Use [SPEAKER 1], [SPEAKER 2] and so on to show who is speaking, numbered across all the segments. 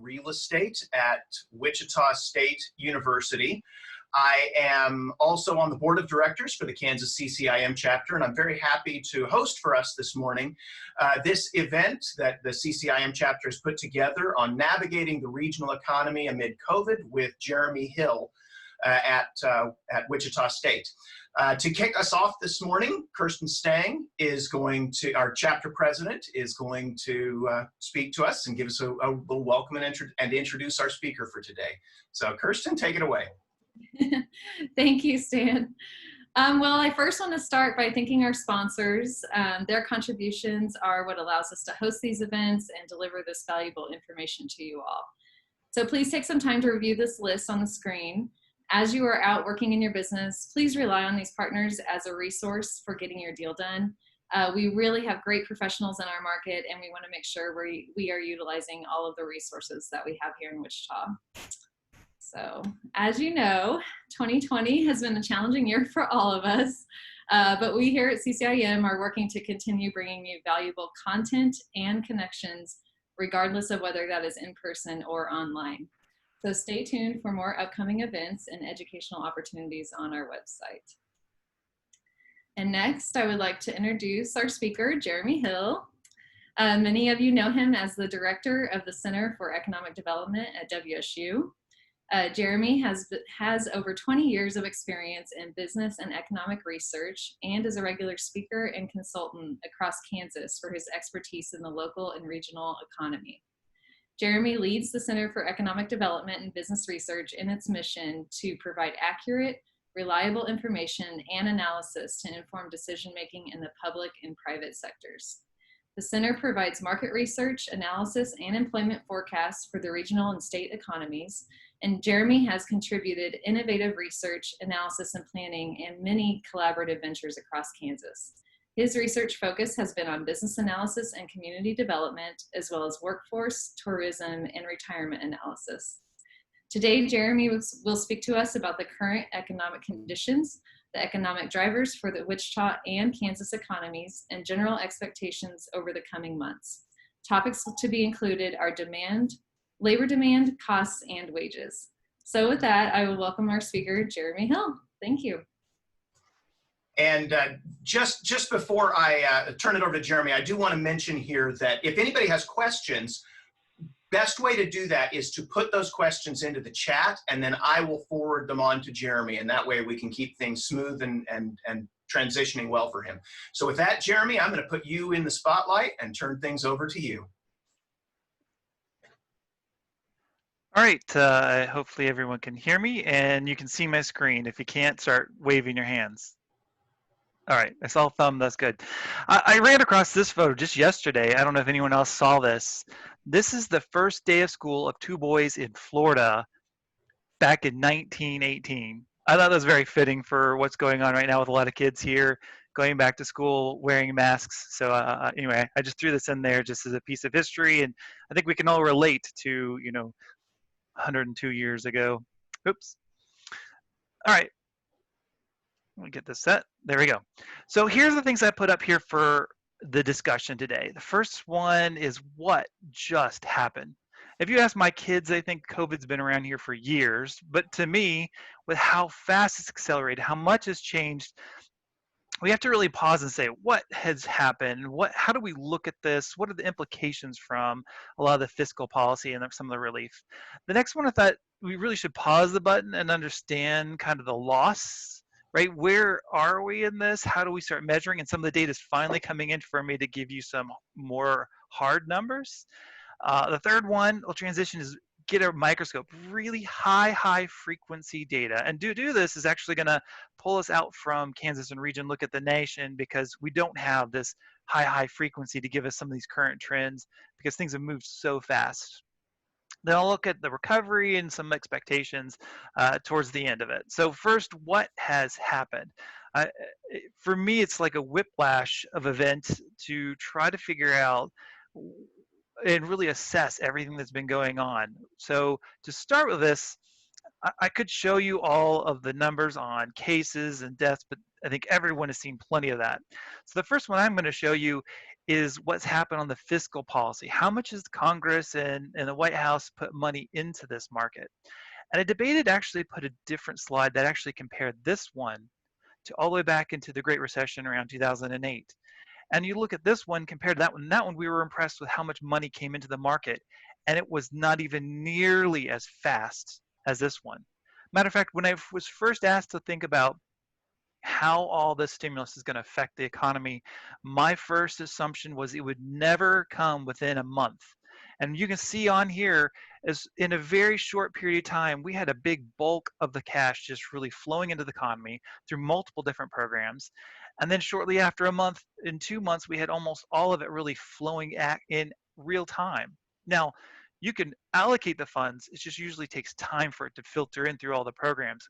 [SPEAKER 1] real estate at Wichita State University. I am also on the board of directors for the Kansas CCIM chapter, and I'm very happy to host for us this morning this event that the CCIM chapter has put together on navigating the regional economy amid COVID with Jeremy Hill at Wichita State. To kick us off this morning, Kirsten Stang is our chapter president, is going to speak to us and give us a little welcome and introduce our speaker for today. So Kirsten, take it away.
[SPEAKER 2] Thank you, Stan. Well, I first want to start by thanking our sponsors. Their contributions are what allows us to host these events and deliver this valuable information to you all. So please take some time to review this list on the screen. As you are out working in your business, please rely on these partners as a resource for getting your deal done. We really have great professionals in our market, and we want to make sure we are utilizing all of the resources that we have here in Wichita. So, as you know, 2020 has been a challenging year for all of us, but we here at CCIM are working to continue bringing you valuable content and connections, regardless of whether that is in person or online. So stay tuned for more upcoming events and educational opportunities on our website. And next, I would like to introduce our speaker, Jeremy Hill. Many of you know him as the director of the Center for Economic Development at WSU. Jeremy has over 20 years of experience in business and economic research and is a regular speaker and consultant across Kansas for his expertise in the local and regional economy. Jeremy leads the Center for Economic Development and Business Research in its mission to provide accurate, reliable information and analysis to inform decision-making in the public and private sectors. The center provides market research, analysis, and employment forecasts for the regional and state economies, and Jeremy has contributed innovative research, analysis, and planning in many collaborative ventures across Kansas. His research focus has been on business analysis and community development, as well as workforce, tourism, and retirement analysis. Today, Jeremy will speak to us about the current economic conditions, the economic drivers for the Wichita and Kansas economies, and general expectations over the coming months. Topics to be included are labor demand, costs, and wages. So with that, I will welcome our speaker, Jeremy Hill. Thank you.
[SPEAKER 1] And just before I turn it over to Jeremy, I do want to mention here that if anybody has questions, best way to do that is to put those questions into the chat, and then I will forward them on to Jeremy, and that way we can keep things smooth and transitioning well for him. So with that, Jeremy, I'm going to put you in the spotlight and turn things over to you.
[SPEAKER 3] All right, hopefully everyone can hear me and you can see my screen. If you can't, start waving your hands. All right, I saw a thumb, that's good. I ran across this photo just yesterday. I don't know if anyone else saw this. This is the first day of school of two boys in Florida back in 1918. I thought that was very fitting for what's going on right now with a lot of kids here going back to school wearing masks. So anyway, I just threw this in there just as a piece of history, and I think we can all relate to, 102 years ago. Oops. All right. Let me get this set. There we go. So here's the things I put up here for the discussion today. The first one is what just happened. If you ask my kids, they think COVID's been around here for years. But to me, with how fast it's accelerated, how much has changed, we have to really pause and say, what has happened? How do we look at this? What are the implications from a lot of the fiscal policy and some of the relief? The next one, I thought we really should pause the button and understand kind of the loss, right? Where are we in this? How do we start measuring? And some of the data is finally coming in for me to give you some more hard numbers. The third one, we'll transition, is get a microscope, really high frequency data. And do this is actually gonna pull us out from Kansas and region, look at the nation, because we don't have this high frequency to give us some of these current trends because things have moved so fast. Then I'll look at the recovery and some expectations towards the end of it. So first, what has happened? For me, it's like a whiplash of events to try to figure out and really assess everything that's been going on. So to start with this, I could show you all of the numbers on cases and deaths, but I think everyone has seen plenty of that. So the first one I'm going to show you is what's happened on the fiscal policy. How much has Congress and the White House put money into this market? And I debated actually put a different slide that actually compared this one to all the way back into the Great Recession around 2008. And you look at this one compared to that one we were impressed with how much money came into the market, and it was not even nearly as fast as this one. Matter of fact, when I was first asked to think about how all this stimulus is going to affect the economy, my first assumption was it would never come within a month. And you can see on here, is in a very short period of time, we had a big bulk of the cash just really flowing into the economy through multiple different programs. And then shortly after a month, in 2 months, we had almost all of it really flowing in real time. Now, you can allocate the funds. It just usually takes time for it to filter in through all the programs.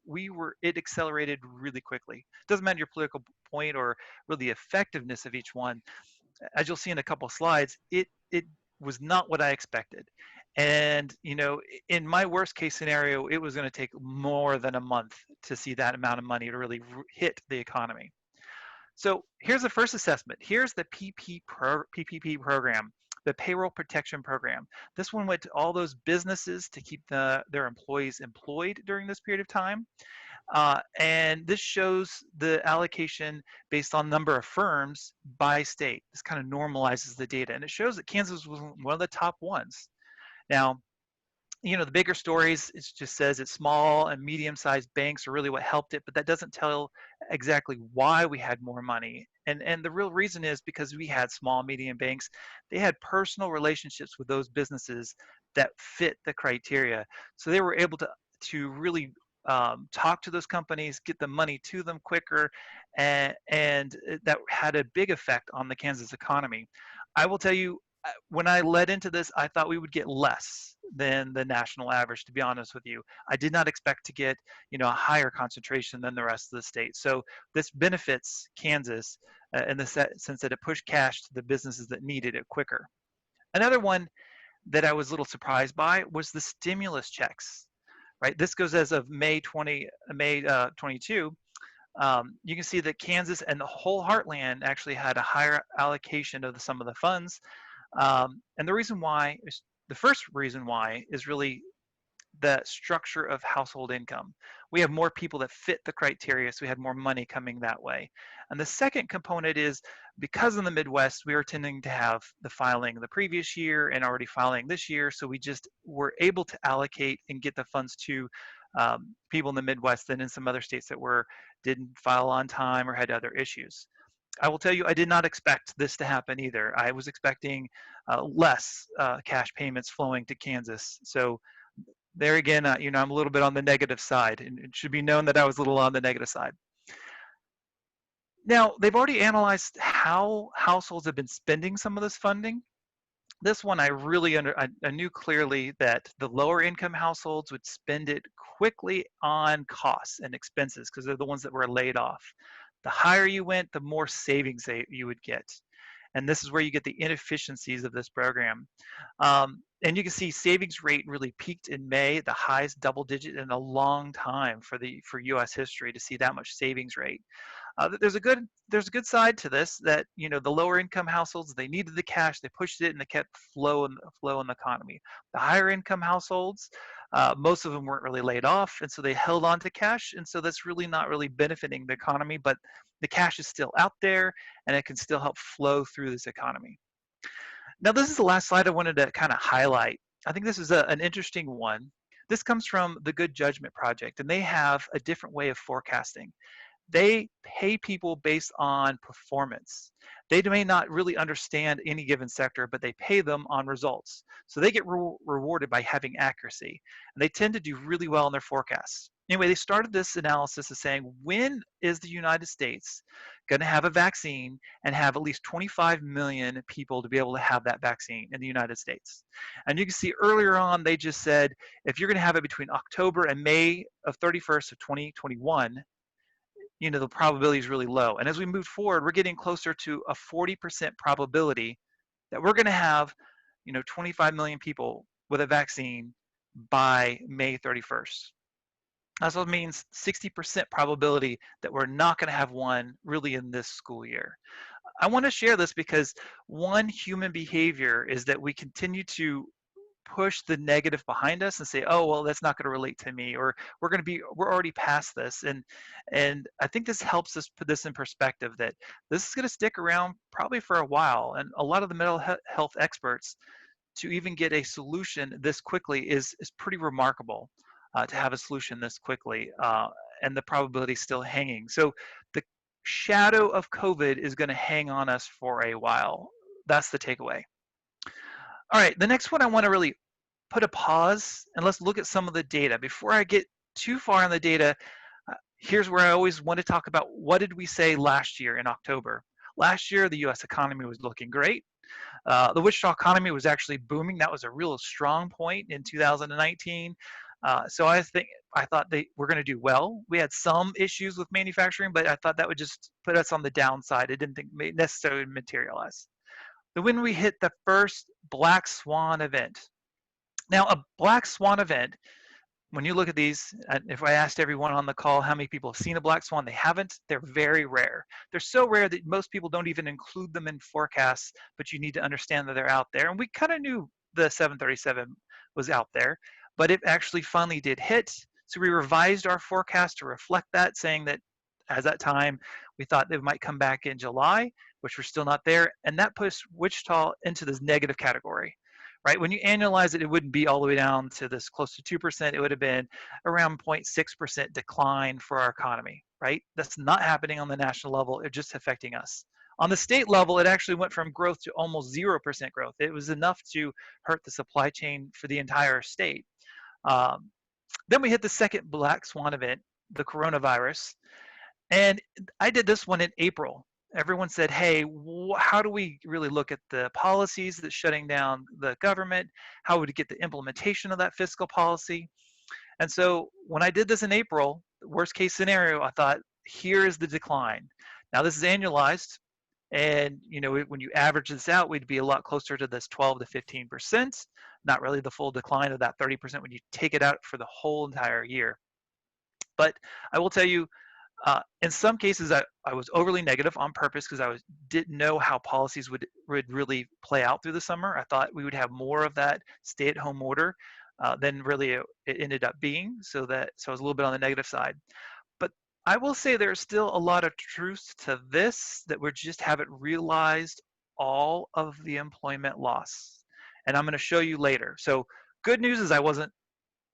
[SPEAKER 3] It accelerated really quickly. Doesn't matter your political point or really the effectiveness of each one. As you'll see in a couple of slides, it was not what I expected. And in my worst case scenario, it was going to take more than a month to see that amount of money to really hit the economy. So here's the first assessment. Here's the PPP program, the Payroll Protection Program. This one went to all those businesses to keep their employees employed during this period of time. And this shows the allocation based on number of firms by state. This kind of normalizes the data. And it shows that Kansas was one of the top ones. Now, the bigger stories, it just says it's small and medium-sized banks are really what helped it, but that doesn't tell exactly why we had more money. And the real reason is because we had small, medium banks. They had personal relationships with those businesses that fit the criteria. So they were able to really talk to those companies, get the money to them quicker, and that had a big effect on the Kansas economy. I will tell you, when I led into this, I thought we would get less than the national average, to be honest with you. I did not expect to get, a higher concentration than the rest of the state. So this benefits Kansas in the sense that it pushed cash to the businesses that needed it quicker. Another one that I was a little surprised by was the stimulus checks, right? This goes as of May 22. You can see that Kansas and the whole heartland actually had a higher allocation of some of the funds. And the first reason why is really the structure of household income. We have more people that fit the criteria, so we had more money coming that way. And the second component is because in the Midwest, we were tending to have the filing the previous year and already filing this year, so we just were able to allocate and get the funds to people in the Midwest than in some other states that didn't file on time or had other issues. I will tell you, I did not expect this to happen either. I was expecting less cash payments flowing to Kansas. So there again, I'm a little bit on the negative side, and it should be known that I was a little on the negative side. Now, they've already analyzed how households have been spending some of this funding. This one, I knew clearly that the lower income households would spend it quickly on costs and expenses because they're the ones that were laid off. The higher you went, the more savings you would get. And this is where you get the inefficiencies of this program. And you can see savings rate really peaked in May, the highest double digit in a long time for U.S. history to see that much savings rate. There's a good side to this that the lower income households, they needed the cash, they pushed it, and they kept flow in the economy. The higher income households, most of them weren't really laid off, and so they held on to cash, and so that's really not really benefiting the economy, but the cash is still out there, and it can still help flow through this economy. Now, this is the last slide I wanted to kind of highlight. I think this is an interesting one. This comes from the Good Judgment Project, and they have a different way of forecasting. They pay people based on performance. They may not really understand any given sector, but they pay them on results. So they get rewarded by having accuracy. And they tend to do really well in their forecasts. Anyway, they started this analysis of saying, when is the United States going to have a vaccine and have at least 25 million people to be able to have that vaccine in the United States? And you can see earlier on, they just said, if you're going to have it between October and May of 31st of 2021, the probability is really low. And as we move forward, we're getting closer to a 40% probability that we're going to have, 25 million people with a vaccine by May 31st. That also means 60% probability that we're not going to have one really in this school year. I want to share this because one human behavior is that we continue to push the negative behind us and say, oh, well, that's not going to relate to me, or we're already past this. And I think this helps us put this in perspective that this is going to stick around probably for a while. And a lot of the mental health experts, to even get a solution this quickly is pretty remarkable, to have a solution this quickly, and the probability is still hanging. So the shadow of COVID is going to hang on us for a while. That's the takeaway. All right, the next one I want to really put a pause and let's look at some of the data. Before I get too far in the data, here's where I always want to talk about what did we say last year in October. Last year, the US economy was looking great. The Wichita economy was actually booming. That was a real strong point in 2019. So I thought they were going to do well. We had some issues with manufacturing, but I thought that would just put us on the downside. I didn't think it necessarily materialize. Then when we hit the first black swan event. Now, a black swan event, when you look at these, if I asked everyone on the call how many people have seen a black swan, they haven't. They're very rare. They're so rare that most people don't even include them in forecasts, but you need to understand that they're out there. And we kind of knew the 737 was out there, but it actually finally did hit. So we revised our forecast to reflect that, saying that at that time, we thought they might come back in July, which we're still not there. And that puts Wichita into this negative category. Right? When you annualize it, it wouldn't be all the way down to this close to 2%. It would have been around 0.6% decline for our economy, right? That's not happening on the national level. It's just affecting us. On the state level, it actually went from growth to almost 0% growth. It was enough to hurt the supply chain for the entire state. Then we hit the second black swan event, the coronavirus. And I did this one in April. Everyone said, hey, how do we really look at the policies that's shutting down the government? How would we get the implementation of that fiscal policy? And so when I did this in April, worst case scenario, I thought, here is the decline. Now this is annualized. And when you average this out, we'd be a lot closer to this 12 to 15%, not really the full decline of that 30% when you take it out for the whole entire year. But I will tell you, in some cases, I was overly negative on purpose because I didn't know how policies would really play out through the summer. I thought we would have more of that stay-at-home order than really it ended up being. So I was a little bit on the negative side. But I will say there's still a lot of truth to this, that we just haven't realized all of the employment loss. And I'm going to show you later. So good news is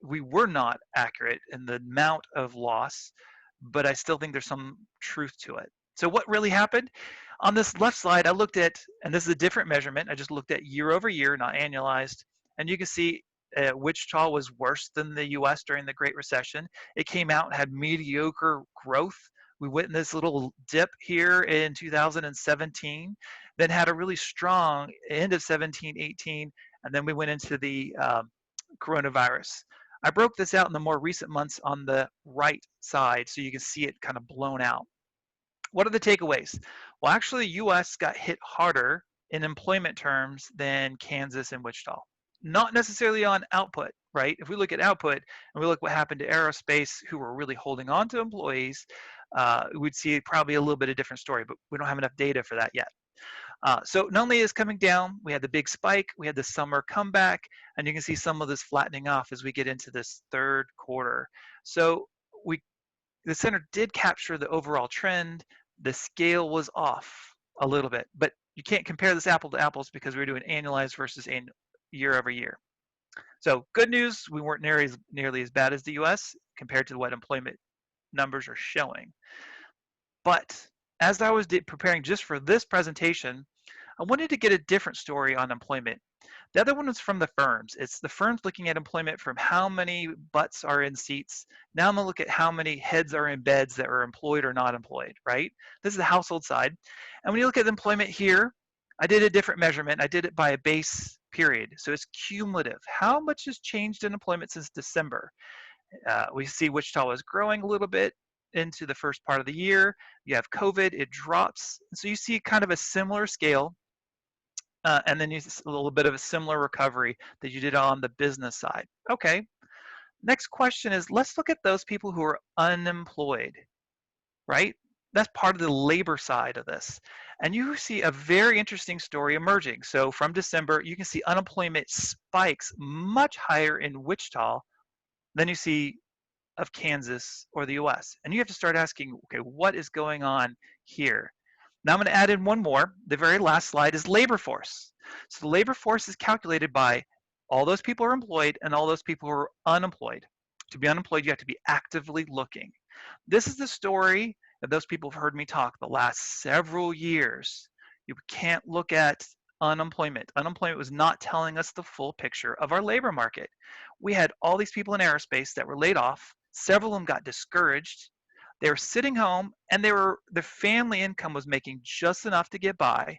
[SPEAKER 3] we were not accurate in the amount of loss, but I still think there's some truth to it. So what really happened? On this left slide, I looked at, and this is a different measurement, I just looked at year over year, not annualized, and you can see Wichita was worse than the US during the Great Recession. It came out and had mediocre growth. We went in this little dip here in 2017, then had a really strong end of 17, 18, and then we went into the coronavirus. I broke this out in the more recent months on the right side so you can see it kind of blown out. What are the takeaways? Well, actually, US got hit harder in employment terms than Kansas and Wichita. Not necessarily on output, right? If we look at output and we look what happened to aerospace, who were really holding on to employees, we'd see probably a little bit of different story, but we don't have enough data for that yet. So not only is coming down, we had the big spike, we had the summer comeback, and you can see some of this flattening off as we get into this third quarter. So the center did capture the overall trend. The scale was off a little bit, but you can't compare this apple to apples because we're doing annualized versus year over year. So good news, we weren't nearly as bad as the US compared to what employment numbers are showing. But as I was preparing just for this presentation, I wanted to get a different story on employment. The other one is from the firms. It's the firms looking at employment from how many butts are in seats. Now I'm gonna look at how many heads are in beds that are employed or not employed, right? This is the household side. And when you look at employment here, I did a different measurement. I did it by a base period. So it's cumulative. How much has changed in employment since December? We see Wichita was growing a little bit into the first part of the year. You have COVID, it drops. So you see kind of a similar scale. And then you see a little bit of a similar recovery that you did on the business side. Okay, next question is, let's look at those people who are unemployed, right? That's part of the labor side of this. And you see a very interesting story emerging. So from December, you can see unemployment spikes much higher in Wichita than you see of Kansas or the US. And you have to start asking, okay, what is going on here? Now I'm going to add in one more. The very last slide is labor force. So the labor force is calculated by all those people who are employed and all those people who are unemployed. To be unemployed, you have to be actively looking. This is the story of those people who've heard me talk the last several years. You can't look at unemployment. Unemployment was not telling us the full picture of our labor market. We had all these people in aerospace that were laid off. Several of them got discouraged. They were sitting home and their family income was making just enough to get by,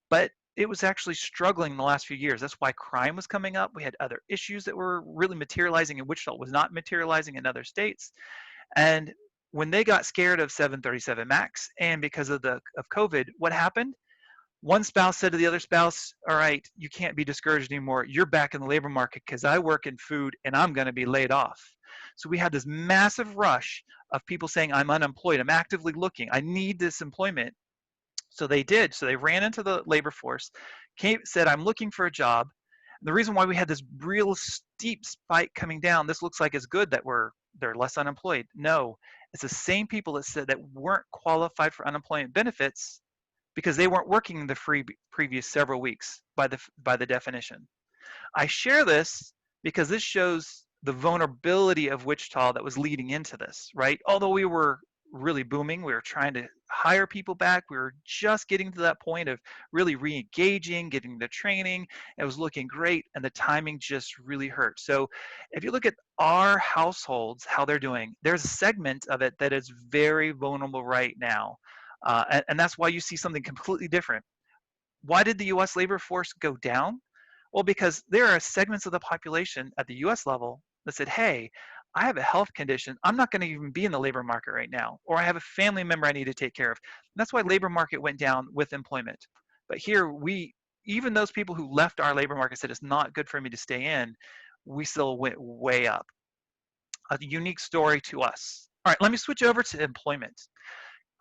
[SPEAKER 3] but it was actually struggling in the last few years. That's why crime was coming up. We had other issues that were really materializing in Wichita, was not materializing in other states. And when they got scared of 737 Max and because of COVID, what happened? One spouse said to the other spouse, all right, you can't be discouraged anymore. You're back in the labor market because I work in food and I'm going to be laid off. So we had this massive rush of people saying, I'm unemployed. I'm actively looking. I need this employment. So they did. So they ran into the labor force, said, I'm looking for a job. The reason why we had this real steep spike coming down, this looks like it's good that they're less unemployed. No, it's the same people that said that weren't qualified for unemployment benefits because they weren't working the previous several weeks by the definition. I share this because this shows the vulnerability of Wichita that was leading into this, right? Although we were really booming, we were trying to hire people back, we were just getting to that point of really re-engaging, getting the training, it was looking great, and the timing just really hurt. So if you look at our households, how they're doing, there's a segment of it that is very vulnerable right now. And that's why you see something completely different. Why did the US labor force go down? Well, because there are segments of the population at the US level that said, hey, I have a health condition. I'm not going to even be in the labor market right now. Or I have a family member I need to take care of. And that's why labor market went down with employment. But here, even those people who left our labor market said it's not good for me to stay in, we still went way up. A unique story to us. All right, let me switch over to employment.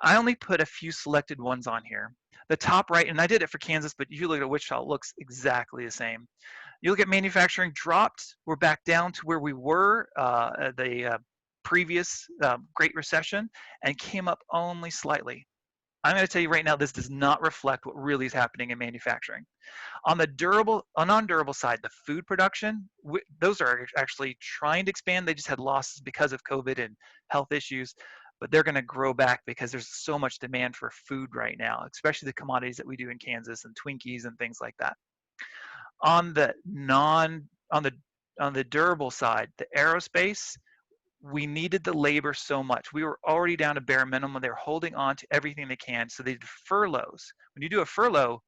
[SPEAKER 3] I only put a few selected ones on here. The top right, and I did it for Kansas, but you look at Wichita, it looks exactly the same. You look at manufacturing dropped. We're back down to where we were at the previous Great Recession and came up only slightly. I'm going to tell you right now, this does not reflect what really is happening in manufacturing. On the non-durable side, the food production, those are actually trying to expand. They just had losses because of COVID and health issues, but they're going to grow back because there's so much demand for food right now, especially the commodities that we do in Kansas and Twinkies and things like that. On the durable side, the aerospace, we needed the labor so much. We were already down to bare minimum. They were holding on to everything they can. So they did furloughs. When you do a furlough,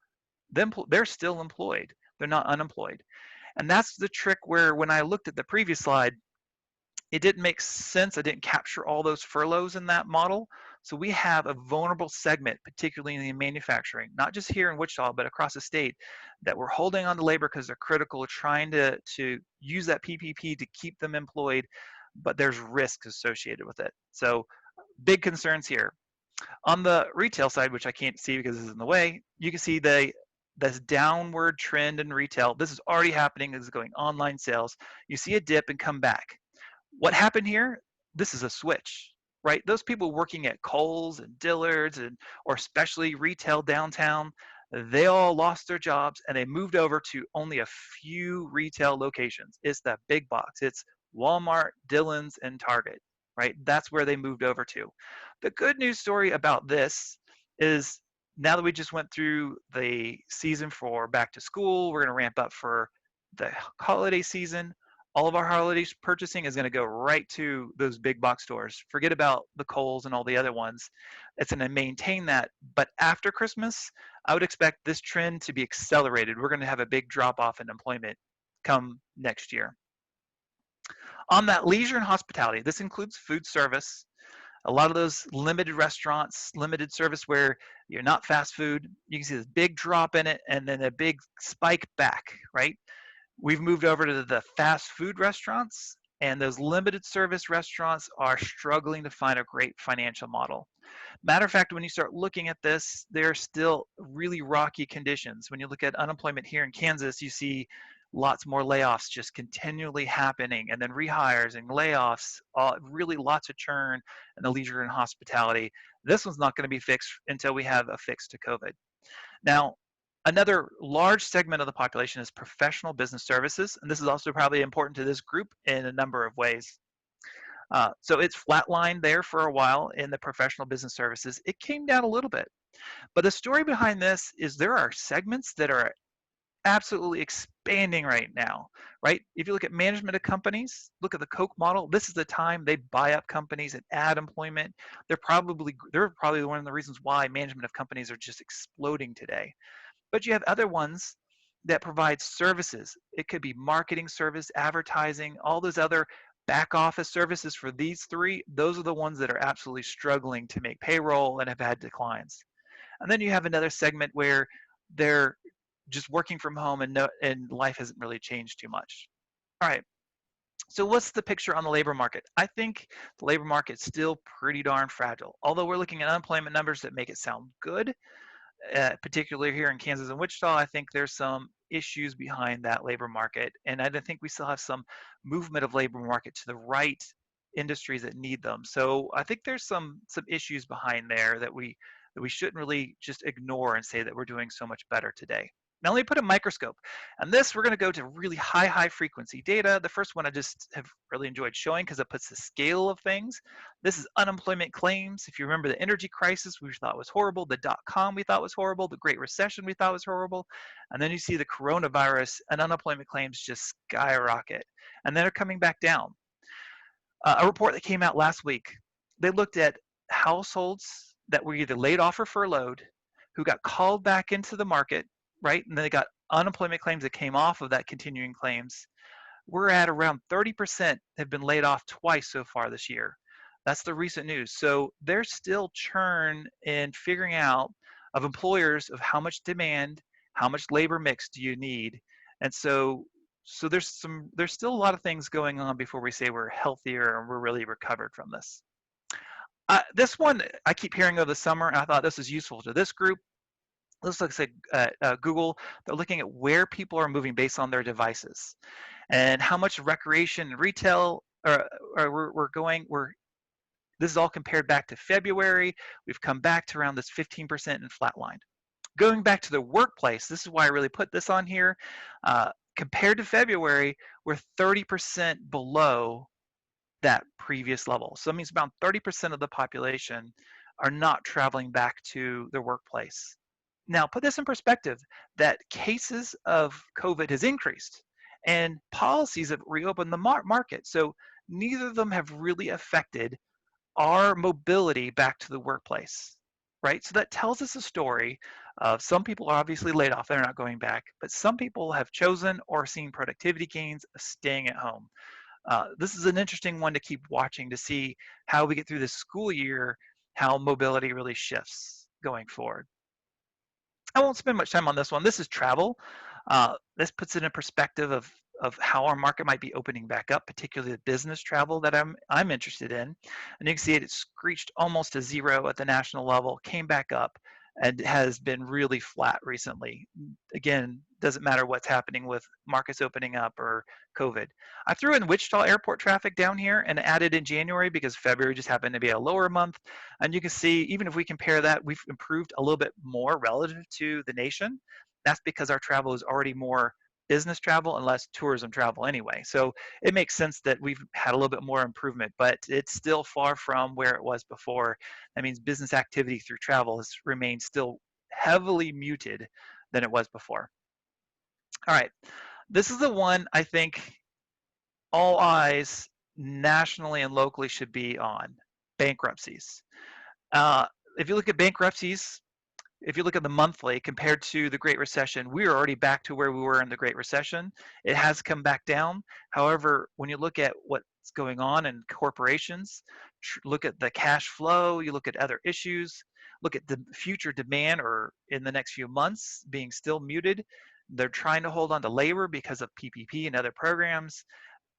[SPEAKER 3] they're still employed. They're not unemployed. And that's the trick where when I looked at the previous slide, it didn't make sense. I didn't capture all those furloughs in that model. So we have a vulnerable segment, particularly in the manufacturing, not just here in Wichita, but across the state, that we're holding on to labor because they're critical, trying to use that PPP to keep them employed, but there's risks associated with it. So big concerns here. On the retail side, which I can't see because this is in the way, you can see this downward trend in retail. This is already happening. This is going online sales. You see a dip and come back. What happened here? This is a switch, right? Those people working at Kohl's and Dillard's or especially retail downtown, they all lost their jobs and they moved over to only a few retail locations. It's the big box. It's Walmart, Dillon's, and Target, right? That's where they moved over to. The good news story about this is now that we just went through the season for back to school, we're going to ramp up for the holiday season. All of our holiday purchasing is going to go right to those big box stores. Forget about the Kohl's and all the other ones. It's going to maintain that. But after Christmas, I would expect this trend to be accelerated. We're going to have a big drop off in employment come next year. On that leisure and hospitality, this includes food service. A lot of those limited restaurants, limited service where you're not fast food, you can see this big drop in it and then a big spike back, right? We've moved over to the fast food restaurants. and those limited service restaurants are struggling to find a great financial model. Matter of fact, when you start looking at this, there are still really rocky conditions. When you look at unemployment here in Kansas, you see lots more layoffs just continually happening, and then rehires and layoffs, really lots of churn in the leisure and hospitality. This one's not going to be fixed until we have a fix to COVID. Now, another large segment of the population is professional business services, and this is also probably important to this group in a number of ways. So it's flatlined there for a while in the professional business services. It came down a little bit. But the story behind this is there are segments that are absolutely expanding right now, right? If you look at management of companies, look at the Coke model, this is the time they buy up companies and add employment. They're probably one of the reasons why management of companies are just exploding today. But you have other ones that provide services. It could be marketing service, advertising, all those other back office services. For these three, those are the ones that are absolutely struggling to make payroll and have had declines. And then you have another segment where they're just working from home and life hasn't really changed too much. All right. So what's the picture on the labor market? I think the labor market's still pretty darn fragile. Although we're looking at unemployment numbers that make it sound good, particularly here in Kansas and Wichita, I think there's some issues behind that labor market. And I think we still have some movement of labor market to the right industries that need them. So I think there's some issues behind there that we shouldn't really just ignore and say that we're doing so much better today. Now let me put a microscope. And this, we're going to go to really high frequency data. The first one I just have really enjoyed showing because it puts the scale of things. This is unemployment claims. If you remember the energy crisis, we thought was horrible. The dot-com we thought was horrible. The Great Recession we thought was horrible. And then you see the coronavirus and unemployment claims just skyrocket. And then they're coming back down. A report that came out last week, they looked at households that were either laid off or furloughed, who got called back into the market, right? And then they got unemployment claims that came off of that continuing claims. We're at around 30% have been laid off twice so far this year. That's the recent news. So there's still churn in figuring out of employers of how much demand, how much labor mix do you need. And so there's still a lot of things going on before we say we're healthier and we're really recovered from this. This one I keep hearing over the summer, and I thought this is useful to this group. This looks like Google. They're looking at where people are moving based on their devices and how much recreation and retail we're going. This is all compared back to February. We've come back to around this 15% and flatlined. Going back to the workplace, this is why I really put this on here. Compared to February, we're 30% below that previous level. So it means about 30% of the population are not traveling back to their workplace. Now, put this in perspective, that cases of COVID has increased and policies have reopened the market. So neither of them have really affected our mobility back to the workplace, right? So that tells us a story of some people are obviously laid off, they're not going back, but some people have chosen or seen productivity gains of staying at home. This is an interesting one to keep watching to see how we get through this school year, how mobility really shifts going forward. I won't spend much time on this one. This is travel. This puts it in perspective of how our market might be opening back up, particularly the business travel that I'm interested in. And you can see it screeched almost to zero at the national level, came back up, and has been really flat recently. Again, doesn't matter what's happening with markets opening up or COVID. I threw in Wichita airport traffic down here and added in January because February just happened to be a lower month. And you can see, even if we compare that, we've improved a little bit more relative to the nation. That's because our travel is already more business travel and less tourism travel anyway. So it makes sense that we've had a little bit more improvement, but it's still far from where it was before. That means business activity through travel has remained still heavily muted than it was before. All right, this is the one I think all eyes nationally and locally should be on: bankruptcies. If you look at bankruptcies, if you look at the monthly compared to the Great Recession, we are already back to where we were in the Great Recession. It has come back down. However, when you look at what's going on in corporations, look at the cash flow, you look at other issues, look at the future demand or in the next few months being still muted. They're trying to hold on to labor because of PPP and other programs.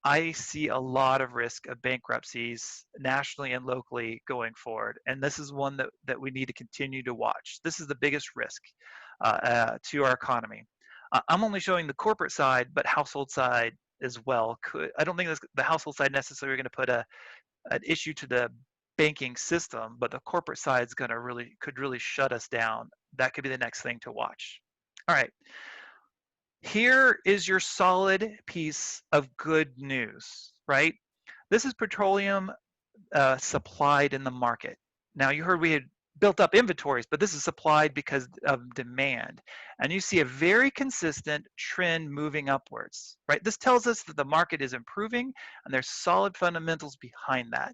[SPEAKER 3] I see a lot of risk of bankruptcies nationally and locally going forward. And this is one that we need to continue to watch. This is the biggest risk to our economy. I'm only showing the corporate side, but household side as well. I don't think the household side necessarily going to put an issue to the banking system, but the corporate side is going to could really shut us down. That could be the next thing to watch. All right. Here is your solid piece of good news, right? This is petroleum supplied in the market. Now, you heard we had built up inventories, but this is supplied because of demand. And you see a very consistent trend moving upwards, right? This tells us that the market is improving and there's solid fundamentals behind that.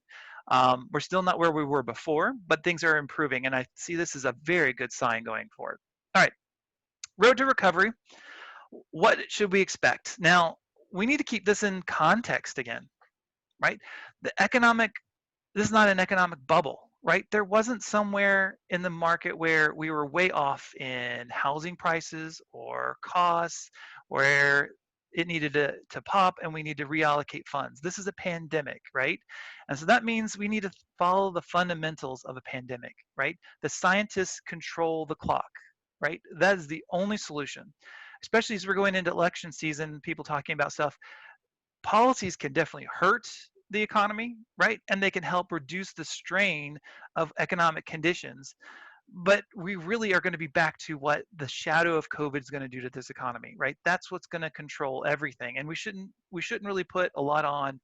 [SPEAKER 3] We're still not where we were before, but things are improving. And I see this as a very good sign going forward. All right, road to recovery. What should we expect? Now, we need to keep this in context again, right? This is not an economic bubble, right? There wasn't somewhere in the market where we were way off in housing prices or costs where it needed to pop and we need to reallocate funds. This is a pandemic, right? And so that means we need to follow the fundamentals of a pandemic, right? The scientists control the clock, right? That is the only solution, especially as we're going into election season, people talking about stuff. Policies can definitely hurt the economy, right? And they can help reduce the strain of economic conditions. But we really are going to be back to what the shadow of COVID is going to do to this economy, right? That's what's going to control everything. And we shouldn't really put a lot on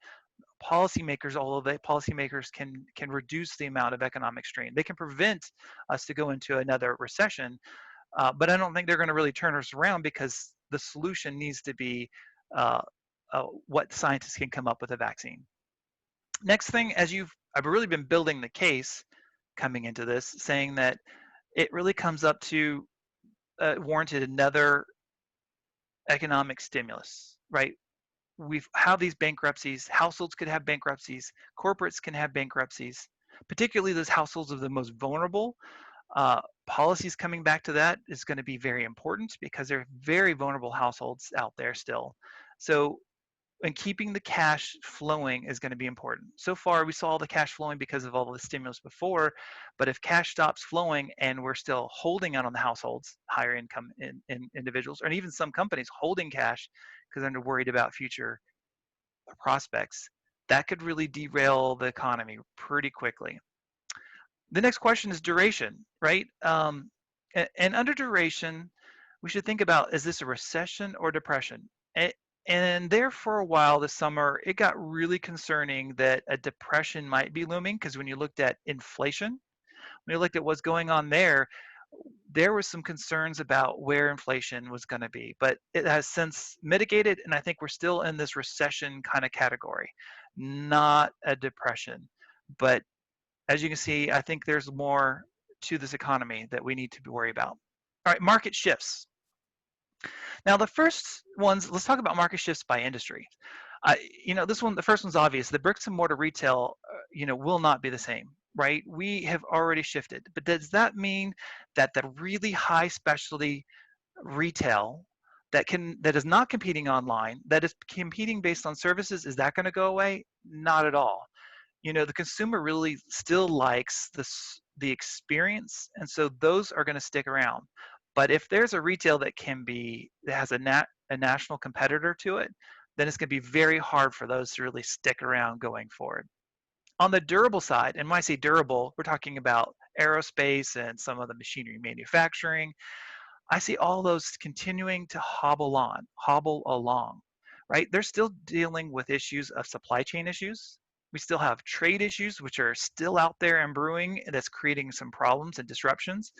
[SPEAKER 3] policymakers, although the policymakers can reduce the amount of economic strain. They can prevent us to go into another recession, but I don't think they're going to really turn us around because the solution needs to be what scientists can come up with a vaccine. Next thing, I've really been building the case coming into this, saying that it really comes up to warranted another economic stimulus, right? We've have these bankruptcies, households could have bankruptcies, corporates can have bankruptcies, particularly those households of the most vulnerable. Policies coming back to that is going to be very important because there are very vulnerable households out there still. So, and keeping the cash flowing is going to be important. So far, we saw the cash flowing because of all the stimulus before, but if cash stops flowing and we're still holding out on the households, higher income in individuals, or even some companies holding cash because they're worried about future prospects, that could really derail the economy pretty quickly. The next question is duration, right? And under duration, we should think about, is this a recession or depression? And there for a while this summer, it got really concerning that a depression might be looming because when you looked at inflation, when you looked at what's going on there was some concerns about where inflation was going to be, but it has since mitigated, and I think we're still in this recession kind of category, not a depression. But as you can see, I think there's more to this economy that we need to be worried about. All right, market shifts. Now, the first ones, let's talk about market shifts by industry. The first one's obvious. The bricks and mortar retail, will not be the same, right? We have already shifted. But does that mean that the really high specialty retail that is not competing online, that is competing based on services, is that going to go away? Not at all. The consumer really still likes the experience, and so those are going to stick around. But if there's a retail that has a national competitor to it, then it's going to be very hard for those to really stick around going forward. On the durable side, and when I say durable, we're talking about aerospace and some of the machinery manufacturing. I see all those continuing to hobble along, right? They're still dealing with issues of supply chain issues. We still have trade issues, which are still out there and brewing, and that's creating some problems and disruptions.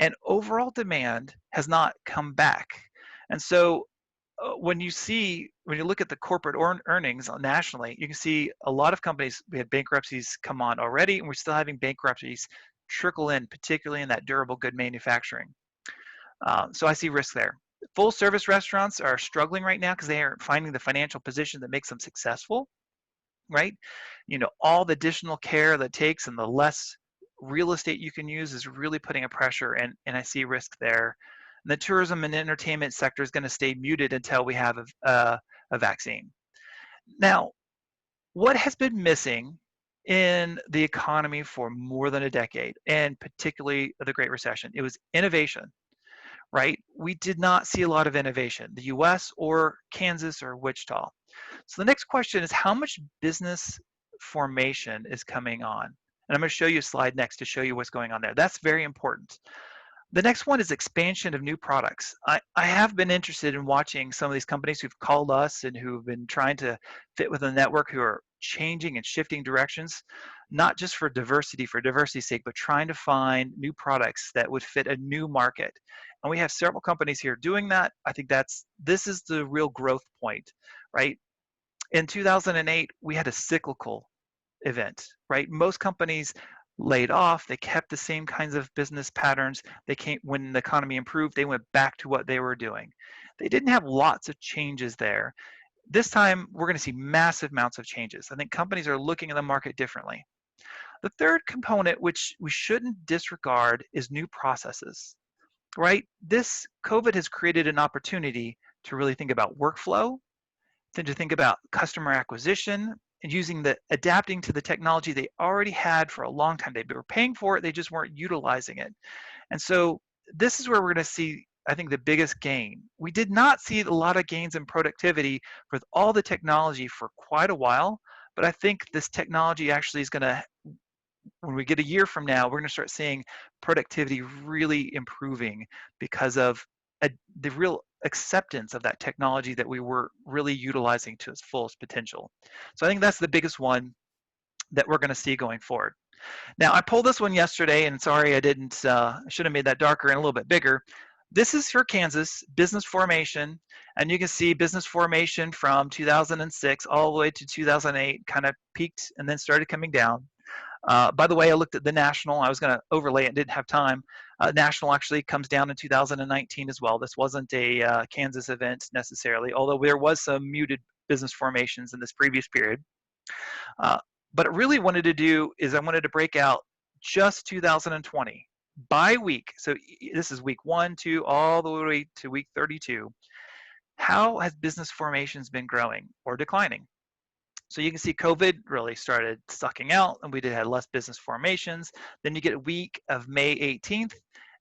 [SPEAKER 3] And overall demand has not come back. And so when you look at the corporate earnings nationally, you can see a lot of companies, we had bankruptcies come on already, and we're still having bankruptcies trickle in, particularly in that durable good manufacturing. So I see risk there. Full service restaurants are struggling right now because they aren't finding the financial position that makes them successful, right? All the additional care that takes and the less real estate you can use is really putting a pressure, and I see risk there. And the tourism and entertainment sector is going to stay muted until we have a vaccine. Now, what has been missing in the economy for more than a decade, and particularly the Great Recession? It was innovation, right? We did not see a lot of innovation, the US or Kansas or Wichita. So the next question is, how much business formation is coming on? And I'm going to show you a slide next to show you what's going on there. That's very important. The next one is expansion of new products. I have been interested in watching some of these companies who've called us and who've been trying to fit with the network, who are changing and shifting directions, not just for diversity's sake, but trying to find new products that would fit a new market. And we have several companies here doing that. I think this is the real growth point, right? In 2008, we had a cyclical event, right? Most companies laid off, they kept the same kinds of business patterns. They came when the economy improved, they went back to what they were doing. They didn't have lots of changes there. This time, we're going to see massive amounts of changes. I think companies are looking at the market differently. The third component, which we shouldn't disregard, is new processes, right? This COVID has created an opportunity to really think about workflow, then to think about customer acquisition and adapting to the technology they already had for a long time. They were paying for it, they just weren't utilizing it. And so this is where we're going to see, I think, the biggest gain. We did not see a lot of gains in productivity with all the technology for quite a while, but I think this technology actually is going to, when we get a year from now, we're going to start seeing productivity really improving because of the real acceptance of that technology that we were really utilizing to its fullest potential. So I think that's the biggest one that we're going to see going forward. Now, I pulled this one yesterday, and sorry I didn't, I should have made that darker and a little bit bigger. This is for Kansas, business formation, and you can see business formation from 2006 all the way to 2008, kind of peaked and then started coming down. By the way, I looked at the national. I was going to overlay it, didn't have time. National actually comes down in 2019 as well. This wasn't a Kansas event necessarily, although there was some muted business formations in this previous period. But I really wanted to do is I wanted to break out just 2020 by week. So this is week 1, 2, all the way to week 32. How has business formations been growing or declining? So you can see COVID really started sucking out and we had less business formations. Then you get a week of May 18th,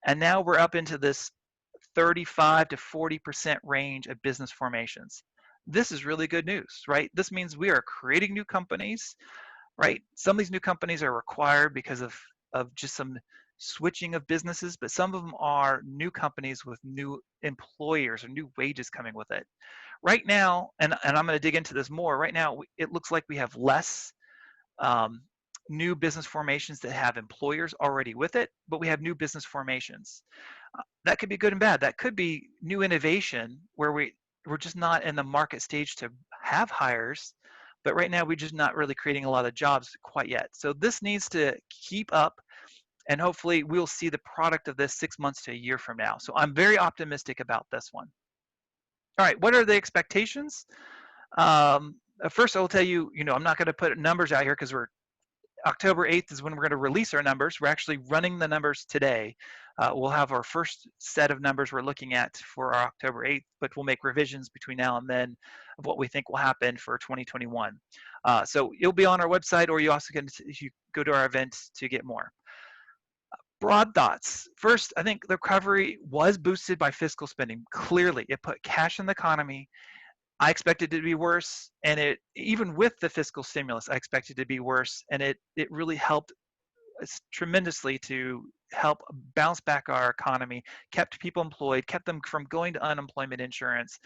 [SPEAKER 3] and now we're up into this 35 to 40% range of business formations. This is really good news, right? This means we are creating new companies, right? Some of these new companies are required because of just some switching of businesses, but some of them are new companies with new employers or new wages coming with it. Right now, and I'm going to dig into this more, right now it looks like we have less new business formations that have employers already with it, but we have new business formations. That could be good and bad. That could be new innovation where we're just not in the market stage to have hires, but right now we're just not really creating a lot of jobs quite yet. So this needs to keep up, and hopefully we'll see the product of this 6 months to a year from now. So I'm very optimistic about this one. All right, what are the expectations? First, I will tell you, I'm not going to put numbers out here because October 8th is when we're going to release our numbers. We're actually running the numbers today. We'll have our first set of numbers we're looking at for our October 8th, but we'll make revisions between now and then of what we think will happen for 2021. So you'll be on our website, or you also can go to our event to get more. Broad thoughts. First, I think the recovery was boosted by fiscal spending. Clearly, it put cash in the economy. I expected it to be worse, and even with the fiscal stimulus, I expected it to be worse, and it really helped tremendously to help bounce back our economy, kept people employed, kept them from going to unemployment insurance,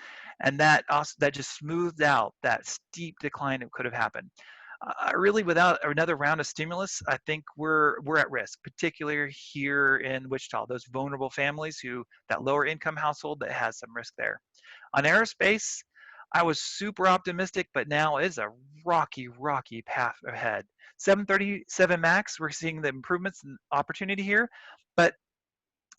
[SPEAKER 3] and that just smoothed out that steep decline that could have happened. Really, without another round of stimulus, I think we're at risk, particularly here in Wichita, those vulnerable families that lower income household that has some risk there. On aerospace, I was super optimistic, but now it's a rocky path ahead. 737 MAX, we're seeing the improvements and opportunity here,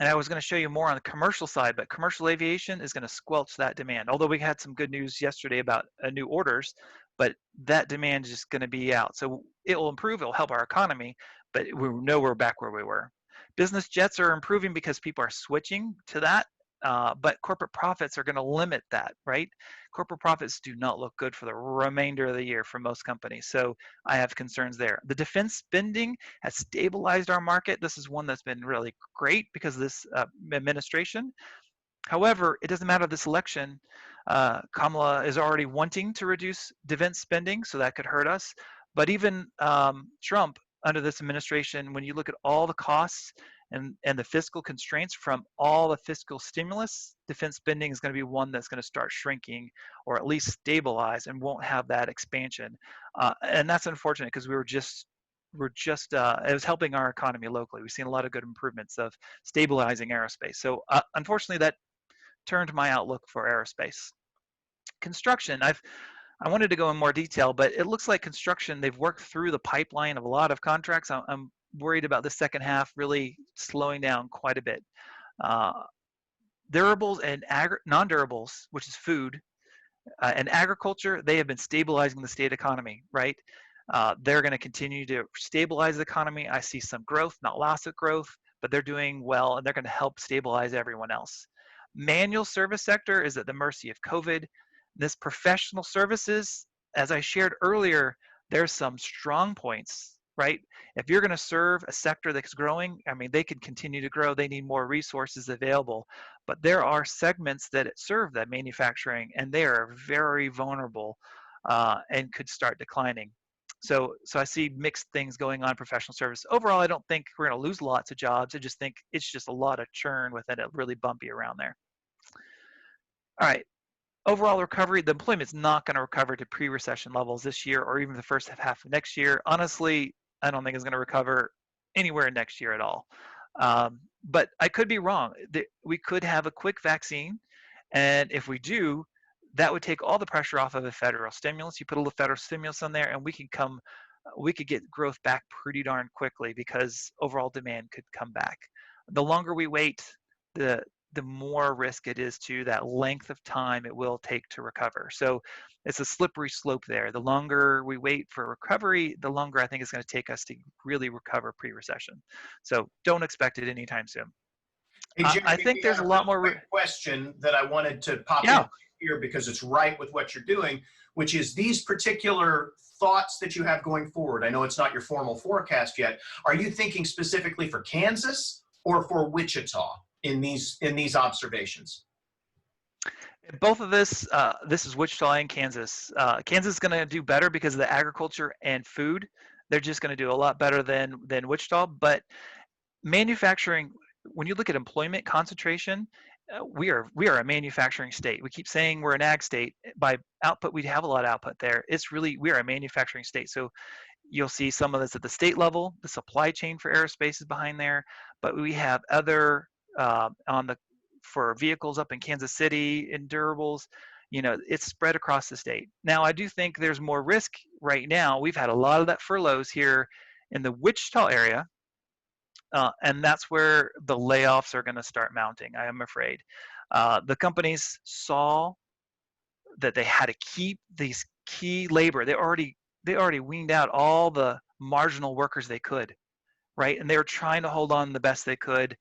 [SPEAKER 3] and I was going to show you more on the commercial side, but commercial aviation is going to squelch that demand. Although we had some good news yesterday about new orders, but that demand is just going to be out. So it will improve, it will help our economy, but we know we're back where we were. Business jets are improving because people are switching to that. but corporate profits are going to limit that, right? Corporate profits do not look good for the remainder of the year for most companies. So I have concerns there. The defense spending has stabilized our market. This is one that's been really great because of this administration. However, it doesn't matter this election. Kamala is already wanting to reduce defense spending, so that could hurt us. But even Trump, under this administration, when you look at all the costs and the fiscal constraints from all the fiscal stimulus, defense spending is going to be one that's going to start shrinking or at least stabilize and won't have that expansion. And that's unfortunate because it was helping our economy locally. We've seen a lot of good improvements of stabilizing aerospace. So unfortunately, that turned my outlook for aerospace. Construction, I wanted to go in more detail, but it looks like construction, they've worked through the pipeline of a lot of contracts. I'm worried about the second half really slowing down quite a bit. Durables and non-durables, which is food, and agriculture, they have been stabilizing the state economy, right? They're going to continue to stabilize the economy. I see some growth, not lots of growth, but they're doing well, and they're going to help stabilize everyone else. Manual service sector is at the mercy of COVID. This professional services, as I shared earlier, there's some strong points, right? If you're going to serve a sector that's growing, I mean, they can continue to grow. They need more resources available. But there are segments that serve that manufacturing, and they are very vulnerable and could start declining. So I see mixed things going on in professional service. Overall, I don't think we're going to lose lots of jobs. I just think it's just a lot of churn with it, really bumpy around there. All right. Overall recovery, the employment's not going to recover to pre-recession levels this year or even the first half of next year. Honestly, I don't think it's going to recover anywhere next year at all. But I could be wrong. We could have a quick vaccine, and if we do, that would take all the pressure off of the federal stimulus. You put a little federal stimulus on there, and we could get growth back pretty darn quickly because overall demand could come back. The longer we wait, the more risk it is to that length of time it will take to recover. So it's a slippery slope there. The longer we wait for recovery, the longer I think it's going to take us to really recover pre-recession. So don't expect it anytime soon.
[SPEAKER 1] Hey, Jeremy,
[SPEAKER 3] I think there's a lot more.
[SPEAKER 1] Quick question that I wanted to pop
[SPEAKER 3] Yeah.
[SPEAKER 1] in here because it's right with what you're doing, which is these particular thoughts that you have going forward. I know it's not your formal forecast yet. Are you thinking specifically for Kansas or for Wichita in these observations?
[SPEAKER 3] Both of this is Wichita and Kansas. Kansas is going to do better because of the agriculture and food. They're just going to do a lot better than Wichita. But manufacturing, when you look at employment concentration, we are a manufacturing state. We keep saying we're an ag state. By output, we have a lot of output there. We are a manufacturing state. So you'll see some of this at the state level. The supply chain for aerospace is behind there, but we have other for vehicles up in Kansas City and durables. It's spread across the state. Now, I do think there's more risk right now. We've had a lot of that furloughs here in the Wichita area, and that's where the layoffs are going to start mounting, I am afraid. The companies saw that they had to keep these key labor. They already weaned out all the marginal workers they could, right? And they were trying to hold on the best they could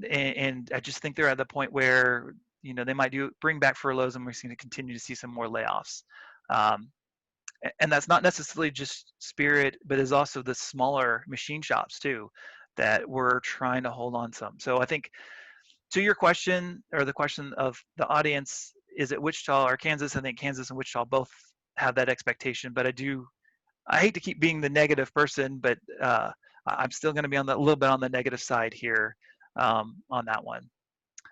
[SPEAKER 3] and I just think they're at the point where they might bring back furloughs, and we're going to continue to see some more layoffs. And that's not necessarily just Spirit, but is also the smaller machine shops too that we're trying to hold on some. So I think to your question, or the question of the audience, is it Wichita or Kansas? I think Kansas and Wichita both have that expectation, but I hate to keep being the negative person, but I'm still going to be a little bit on the negative side here on that one.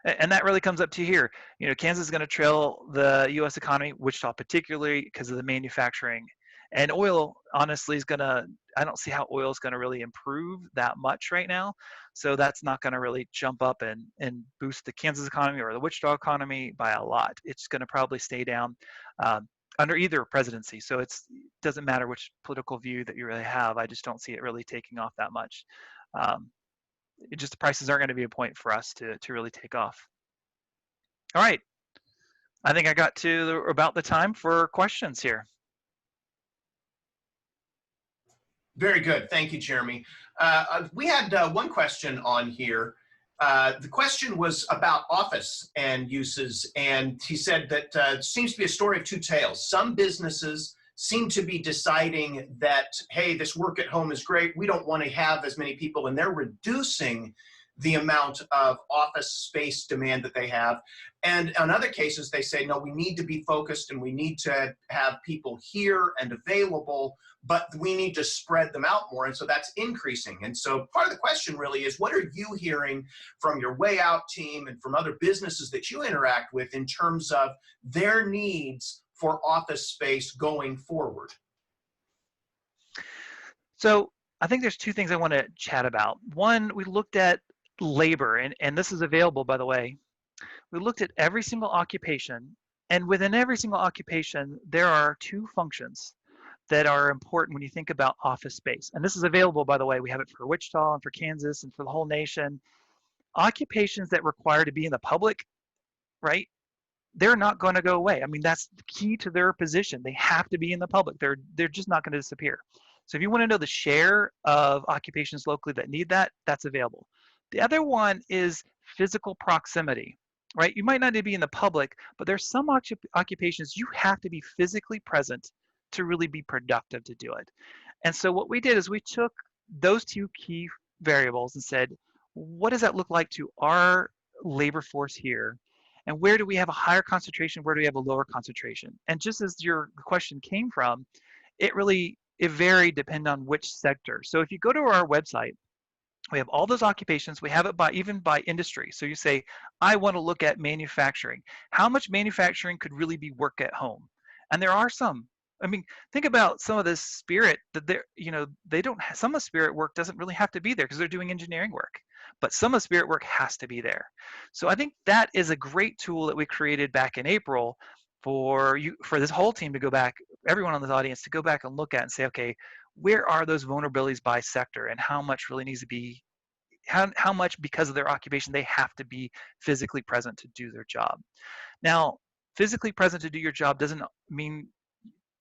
[SPEAKER 3] And that really comes up to here. Kansas is going to trail the U.S. economy, Wichita particularly because of the manufacturing. And oil, honestly, I don't see how oil is going to really improve that much right now. So that's not going to really jump up and boost the Kansas economy or the Wichita economy by a lot. It's going to probably stay down under either presidency. So it doesn't matter which political view that you really have. I just don't see it really taking off that much. The prices aren't going to be a point for us to really take off. All right. I think I got to about the time for questions here.
[SPEAKER 1] Very good. Thank you, Jeremy. We had one question on here. The question was about office and uses, and he said that it seems to be a story of two tales. Some businesses seem to be deciding that, hey, this work at home is great. We don't want to have as many people, and they're reducing the amount of office space demand that they have. And in other cases, they say, no, we need to be focused and we need to have people here and available, but we need to spread them out more. And so that's increasing. And so part of the question really is, what are you hearing from your Way Out team and from other businesses that you interact with in terms of their needs for office space going forward?
[SPEAKER 3] So I think there's two things I want to chat about. One, we looked at labor, and this is available, by the way. We looked at every single occupation, and within every single occupation, there are two functions that are important when you think about office space. And this is available, by the way. We have it for Wichita and for Kansas and for the whole nation. Occupations that require to be in the public, right? They're not going to go away. I mean, that's the key to their position. They have to be in the public. They're just not going to disappear. So if you want to know the share of occupations locally that need that, that's available. The other one is physical proximity, right? You might not need to be in the public, but there's some occupations you have to be physically present to really be productive to do it. And so what we did is we took those two key variables and said, what does that look like to our labor force here? And where do we have a higher concentration? Where do we have a lower concentration? And just as your question came from, it varied depending on which sector. So if you go to our website, we have all those occupations. We have it even by industry. So you say, I want to look at manufacturing. How much manufacturing could really be work at home? And there are some. I mean, think about some of this spirit that some of spirit work doesn't really have to be there because they're doing engineering work, but some of spirit work has to be there. So I think that is a great tool that we created back in April for this whole team to go back, everyone on this audience to go back and look at and say, okay, where are those vulnerabilities by sector and how much really needs to be, how much because of their occupation they have to be physically present to do their job. Now, physically present to do your job doesn't mean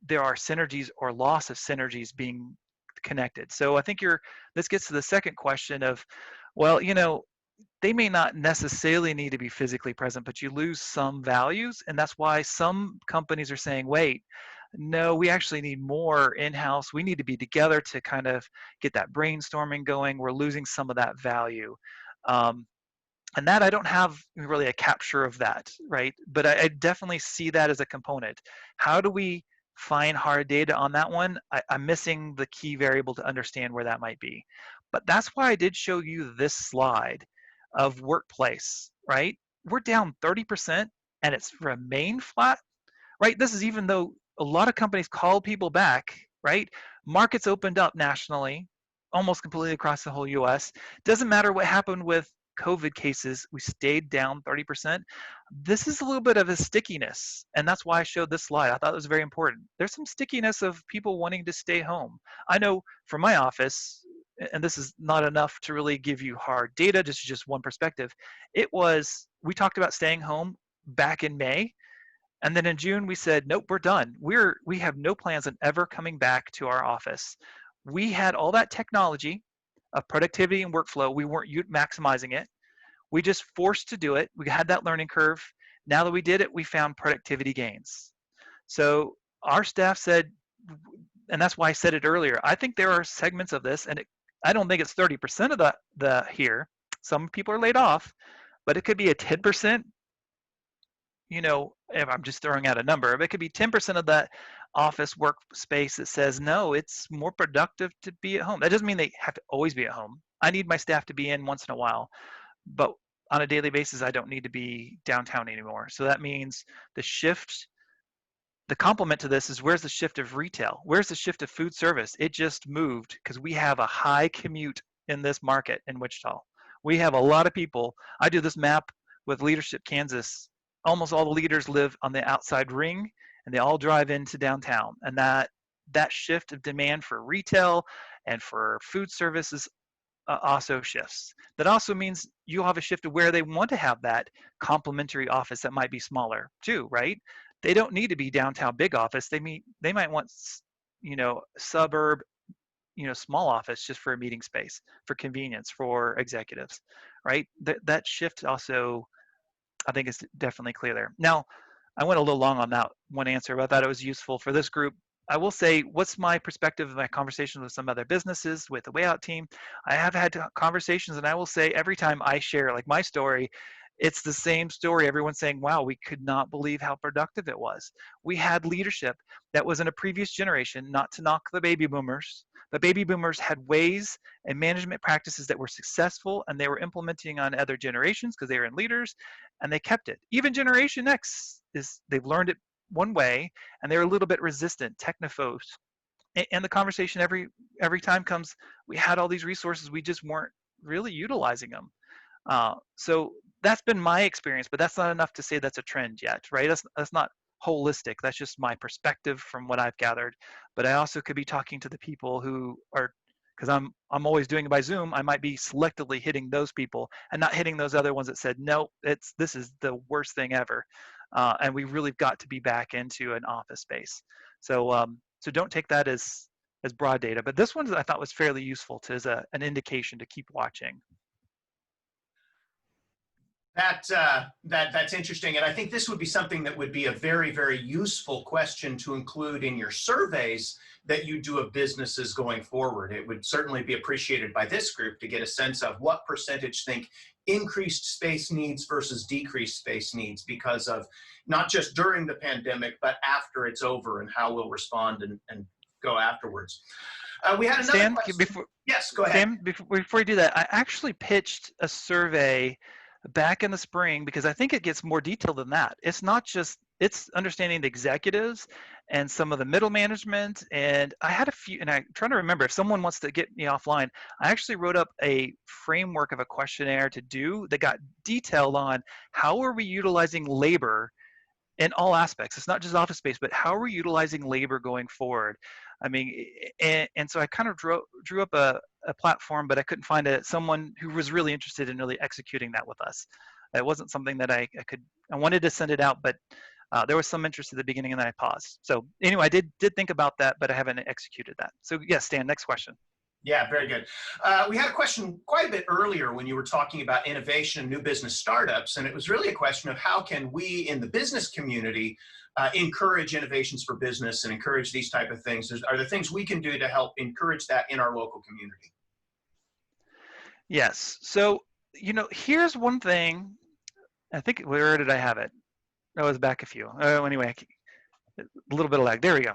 [SPEAKER 3] there are synergies or loss of synergies being connected. So I think this gets to the second question of, well, they may not necessarily need to be physically present, but you lose some values. And that's why some companies are saying, wait, no, we actually need more in-house. We need to be together to kind of get that brainstorming going. We're losing some of that value. And that I don't have really a capture of that, right? But I definitely see that as a component. How do we find hard data on that one? I'm missing the key variable to understand where that might be. But that's why I did show you this slide of workplace, right? We're down 30% and it's remained flat, right? This is even though a lot of companies called people back, right? Markets opened up nationally, almost completely across the whole US. Doesn't matter what happened with COVID cases, we stayed down 30%. This is a little bit of a stickiness, and that's why I showed this slide. I thought it was very important. There's some stickiness of people wanting to stay home. I know from my office, and this is not enough to really give you hard data, just one perspective. We talked about staying home back in May, and then in June we said, nope, we're done. We have no plans on ever coming back to our office. We had all that technology of productivity and workflow. We weren't maximizing it. We just forced to do it. We had that learning curve. Now that we did it, we found productivity gains. So our staff said, and that's why I said it earlier, I think there are segments of this, and I don't think it's 30% of the here. Some people are laid off, but it could be a 10%, if I'm just throwing out a number, but it could be 10% of that office workspace that says, no, it's more productive to be at home. That doesn't mean they have to always be at home. I need my staff to be in once in a while, but on a daily basis, I don't need to be downtown anymore. So that means the complement to this is, where's the shift of retail? Where's the shift of food service? It just moved because we have a high commute in this market in Wichita. We have a lot of people. I do this map with Leadership Kansas. Almost all the leaders live on the outside ring, and they all drive into downtown. And that shift of demand for retail and for food services also shifts. That also means you'll have a shift of where they want to have that complementary office that might be smaller too, right? They don't need to be downtown big office. They might want, suburb, small office just for a meeting space, for convenience, for executives, right? That shift also, I think, is definitely clear there. Now, I went a little long on that one answer, but I thought it was useful for this group. I will say, what's my perspective of my conversations with some other businesses, with the Way Out team? I have had conversations, and I will say every time I share like my story, it's the same story. Everyone's saying, wow, we could not believe how productive it was. We had leadership that was in a previous generation, not to knock the baby boomers, but baby boomers had ways and management practices that were successful, and they were implementing on other generations because they were in leaders, and they kept it. Even Generation X, they've learned it one way, and they're a little bit resistant, technophobes. And the conversation every time comes, we had all these resources, we just weren't really utilizing them. So that's been my experience, but that's not enough to say that's a trend yet, right? That's not holistic. That's just my perspective from what I've gathered. But I also could be talking to the people who are, because I'm always doing it by Zoom. I might be selectively hitting those people and not hitting those other ones that said no. This is the worst thing ever, and we really got to be back into an office space. So don't take that as broad data. But this one I thought was fairly useful as an indication to keep watching.
[SPEAKER 1] That's interesting, and I think this would be something that would be a very, very useful question to include in your surveys that you do of businesses going forward. It would certainly be appreciated by this group to get a sense of what percentage think increased space needs versus decreased space needs because of not just during the pandemic, but after it's over, and how we'll respond and go afterwards. We had another
[SPEAKER 3] Stan,
[SPEAKER 1] question. Yes, go ahead.
[SPEAKER 3] Stan, before you do that, I actually pitched a survey back in the spring because I think it gets more detailed than that. It's not just, it's understanding the executives and some of the middle management. And I had a few, and I'm trying to remember if someone wants to get me offline, I actually wrote up a framework of a questionnaire to do that got detailed on how are we utilizing labor in all aspects. It's not just office space, but how are we utilizing labor going forward? I mean, and so I kind of drew up a platform, but I couldn't find someone who was really interested in really executing that with us. It wasn't something that I wanted to send it out, but there was some interest at the beginning and then I paused. So anyway, I did think about that, but I haven't executed that. So yes, Stan, next question.
[SPEAKER 1] Yeah, very good. We had a question quite a bit earlier when you were talking about innovation and new business startups, and it was really a question of how can we in the business community encourage innovations for business and encourage these type of things. Are there things we can do to help encourage that in our local community?
[SPEAKER 3] Yes. So, here's one thing. I think, where did I have it? That was back a few. Anyway, a little bit of lag. There we go.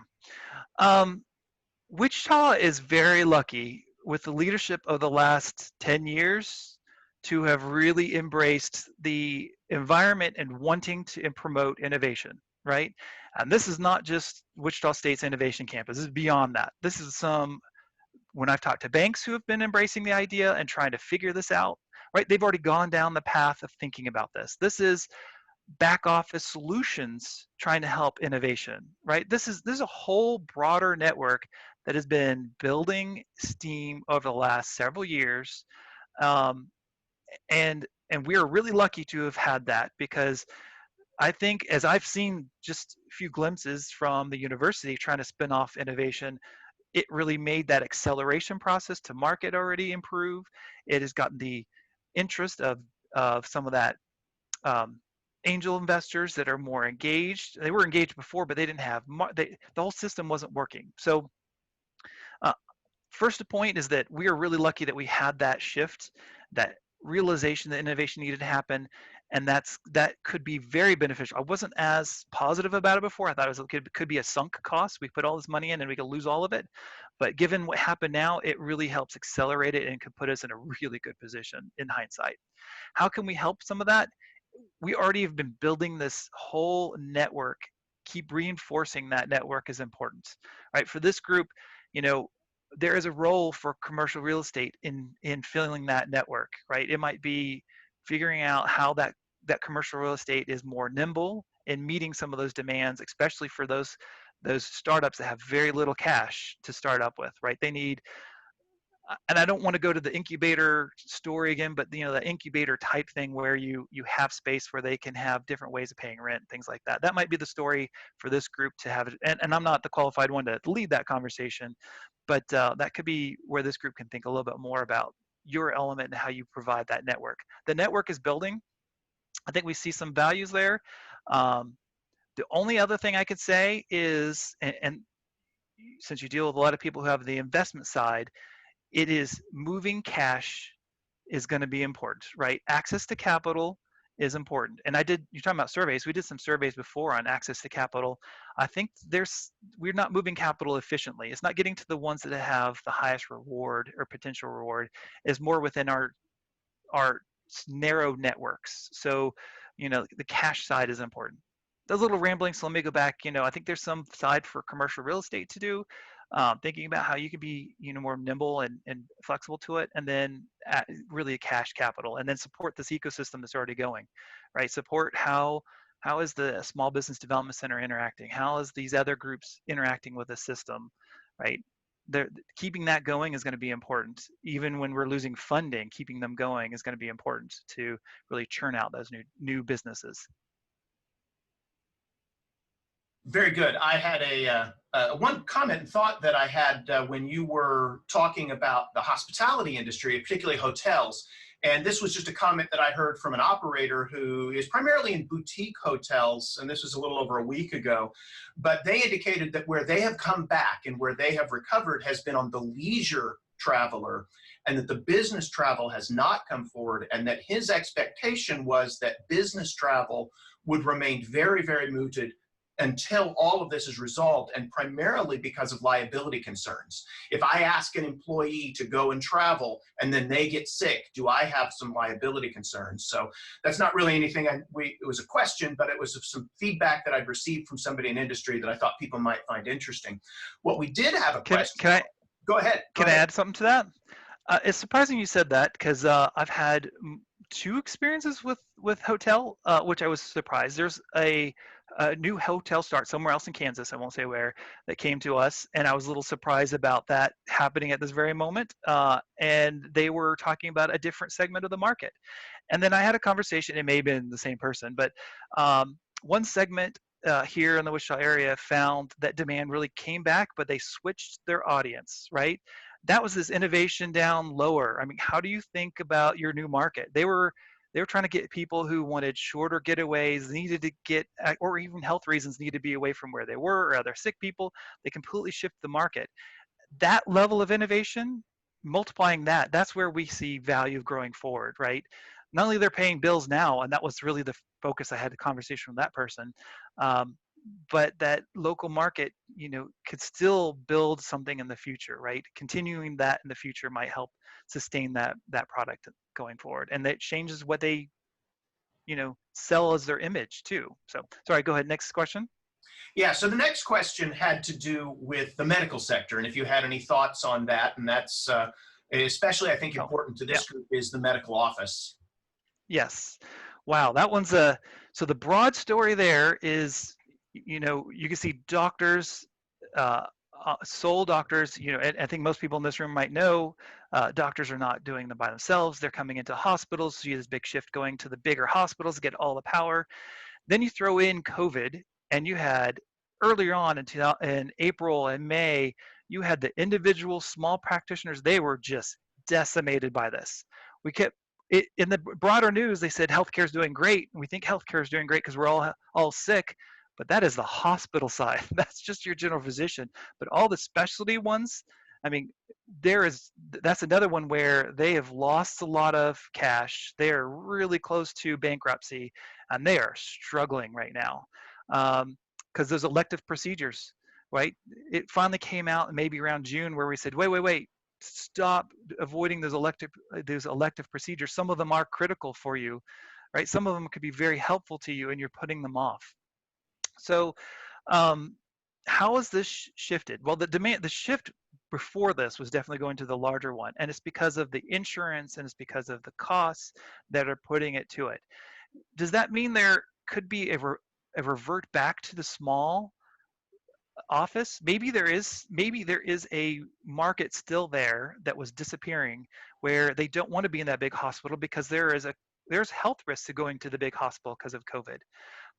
[SPEAKER 3] Wichita is very lucky with the leadership of the last 10 years to have really embraced the environment and wanting to promote innovation, right? And this is not just Wichita State's Innovation Campus. This is beyond that. This is when I've talked to banks who have been embracing the idea and trying to figure this out, right? They've already gone down the path of thinking about this. This is back office solutions trying to help innovation, right? This is a whole broader network that has been building steam over the last several years, and we are really lucky to have had that, because I think, as I've seen just a few glimpses from the university trying to spin off innovation, it really made that acceleration process to market already improve. It has gotten the interest of some of that angel investors that are more engaged. They were engaged before, but they didn't have, the whole system wasn't working. So first point is that we are really lucky that we had that shift, that realization that innovation needed to happen, and that could be very beneficial. I wasn't as positive about it before. I thought it could be a sunk cost. We put all this money in and we could lose all of it. But given what happened now, it really helps accelerate it and could put us in a really good position in hindsight. How can we help some of that? We already have been building this whole network. Keep reinforcing that network is important, right? For this group, there is a role for commercial real estate in filling that network, right? It might be figuring out how that commercial real estate is more nimble in meeting some of those demands, especially for those startups that have very little cash to start up with, right? They need and I don't want to go to the incubator story again, but the incubator type thing where you have space where they can have different ways of paying rent, things like that. That might be the story for this group to have it. And I'm not the qualified one to lead that conversation, but that could be where this group can think a little bit more about your element and how you provide that network. The network is building. I think we see some values there. The only other thing I could say is, and since you deal with a lot of people who have the investment side, it is moving cash is going to be important, right? Access to capital is important. And you're talking about surveys. We did some surveys before on access to capital. I think we're not moving capital efficiently. It's not getting to the ones that have the highest reward or potential reward. Is more within our narrow networks. So, the cash side is important. That's a little rambling, so let me go back. I think there's some side for commercial real estate to do, thinking about how you can be, more nimble and flexible to it, and then really a cash capital, and then support this ecosystem that's already going, right? Support how is the Small Business Development Center interacting? How is these other groups interacting with the system, right? Keeping that going is going to be important. Even when we're losing funding, keeping them going is going to be important to really churn out those new businesses.
[SPEAKER 1] Very good. I had one comment and thought that I had when you were talking about the hospitality industry, particularly hotels. And this was just a comment that I heard from an operator who is primarily in boutique hotels, and this was a little over a week ago. But they indicated that where they have come back and where they have recovered has been on the leisure traveler, and that the business travel has not come forward, and that his expectation was that business travel would remain very, very muted until all of this is resolved, and primarily because of liability concerns. If I ask an employee to go and travel and then they get sick, do I have some liability concerns? So that's not really anything it was a question, but it was some feedback that I'd received from somebody in industry that I thought people might find interesting. What we did have a question. Go ahead.
[SPEAKER 3] Can I add something to that? It's surprising you said that, because I've had two experiences with hotel, which I was surprised. There's a new hotel start somewhere else in Kansas, I won't say where, that came to us, and I was a little surprised about that happening at this very moment. And they were talking about a different segment of the market. And then I had a conversation, it may have been the same person, but one segment here in the Wichita area found that demand really came back, but they switched their audience, right? That was this innovation down lower. I mean, how do you think about your new market? They were trying to get people who wanted shorter getaways, needed to get, or even health reasons, needed to be away from where they were, or other sick people. They completely shift the market. That level of innovation, multiplying that's where we see value growing forward, right? Not only they're paying bills now, and that was really the focus. I had a conversation with that person, but that local market, could still build something in the future, right? Continuing that in the future might help sustain that product going forward, and that changes what they, sell as their image too. So, sorry, go ahead. Next question.
[SPEAKER 1] Yeah, so the next question had to do with the medical sector, and if you had any thoughts on that, and that's especially, I think, important to this group is the medical office.
[SPEAKER 3] Yes. Wow, that one's so the broad story there is, you can see doctors, sole doctors, I think most people in this room might know, doctors are not doing them by themselves. They're coming into hospitals. So you have this big shift going to the bigger hospitals to get all the power. Then you throw in COVID, and you had earlier on in April and May, you had the individual small practitioners. They were just decimated by this. We kept in the broader news, they said healthcare is doing great. And we think healthcare is doing great because we're all sick, but that is the hospital side. That's just your general physician. But all the specialty ones, I mean, that's another one where they have lost a lot of cash. They are really close to bankruptcy, and they are struggling right now because those elective procedures, right? It finally came out maybe around June where we said, wait, stop avoiding those elective procedures. Some of them are critical for you, right? Some of them could be very helpful to you, and you're putting them off. So how has this shifted? Well, the shift before this was definitely going to the larger one, and it's because of the insurance, and it's because of the costs that are putting it to it. Does that mean there could be a revert back to the small? office. Maybe there is a market still there that was disappearing, where they don't want to be in that big hospital because there's health risks to going to the big hospital because of COVID.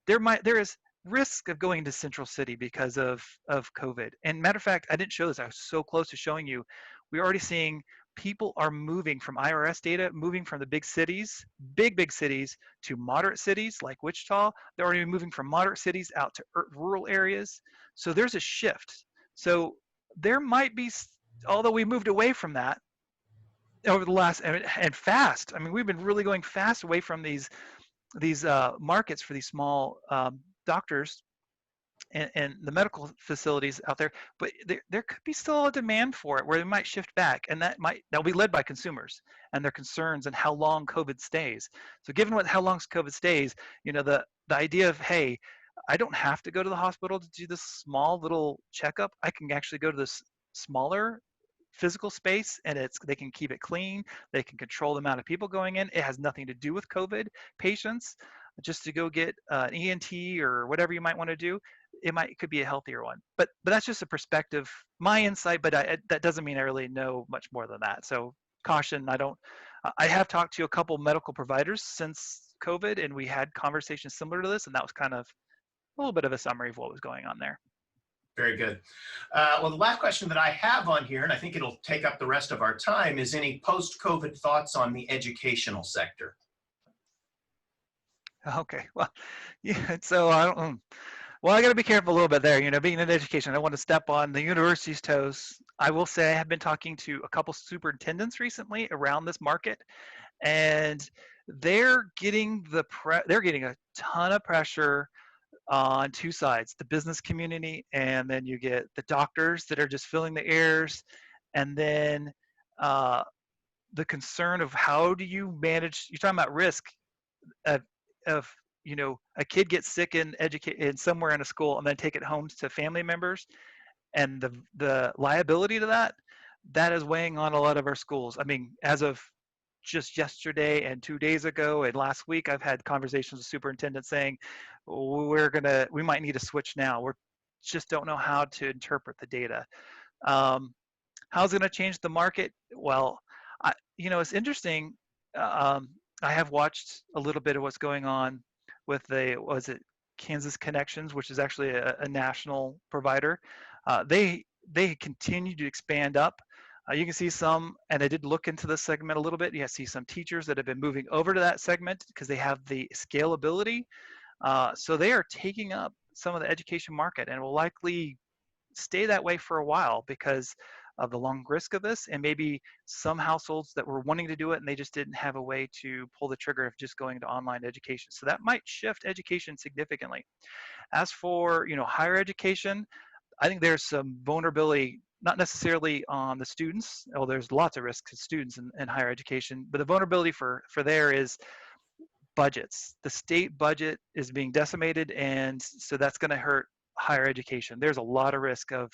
[SPEAKER 3] There is risk of going to Central City because of COVID. And matter of fact, I didn't show this. I was so close to showing you. We're already seeing people are moving from IRS data, moving from the big cities, big cities, to moderate cities like Wichita. They're already moving from moderate cities out to rural areas. So there's a shift. So there might be, although we moved away from that over the last, and fast. I mean, we've been really going fast away from these markets for these small doctors and the medical facilities out there, but there could be still a demand for it where they might shift back, and that'll be led by consumers and their concerns and how long COVID stays. So given how long COVID stays, the idea of, hey, I don't have to go to the hospital to do this small little checkup. I can actually go to this smaller physical space, and they can keep it clean. They can control the amount of people going in. It has nothing to do with COVID patients. Just to go get an ENT or whatever you might want to do, it could be a healthier one. But that's just a perspective, my insight. But that doesn't mean I really know much more than that. So caution. I have talked to a couple medical providers since COVID, and we had conversations similar to this, and that was kind of a little bit of a summary of what was going on there.
[SPEAKER 1] Very good. Well, the last question that I have on here, and I think it'll take up the rest of our time, is any post-COVID thoughts on the educational sector?
[SPEAKER 3] Okay, well, yeah, so I don't, well, I got to be careful a little bit there. Being in education, I don't want to step on the university's toes. I will say I have been talking to a couple superintendents recently around this market, and they're getting a ton of pressure on two sides: the business community, and then you get the doctors that are just filling the airs, and then the concern of how do you manage. You're talking about risk of a kid gets sick in somewhere in a school and then take it home to family members, and the liability to that is weighing on a lot of our schools. I mean, as of just yesterday and 2 days ago and last week, I've had conversations with superintendents saying we might need to switch now. We just don't know how to interpret the data. How's it going to change the market? Well, it's interesting. I have watched a little bit of what's going on with Kansas Connections, which is actually a national provider. They continue to expand up. You can see some, and I did look into this segment a little bit. You see some teachers that have been moving over to that segment because they have the scalability. So they are taking up some of the education market and will likely stay that way for a while because of the long risk of this, and maybe some households that were wanting to do it and they just didn't have a way to pull the trigger of just going to online education. So that might shift education significantly. As for higher education, I think there's some vulnerability, not necessarily on the students. Oh, there's lots of risk to students in higher education, but the vulnerability for there is budgets. The state budget is being decimated, and so that's going to hurt higher education. There's a lot of risk of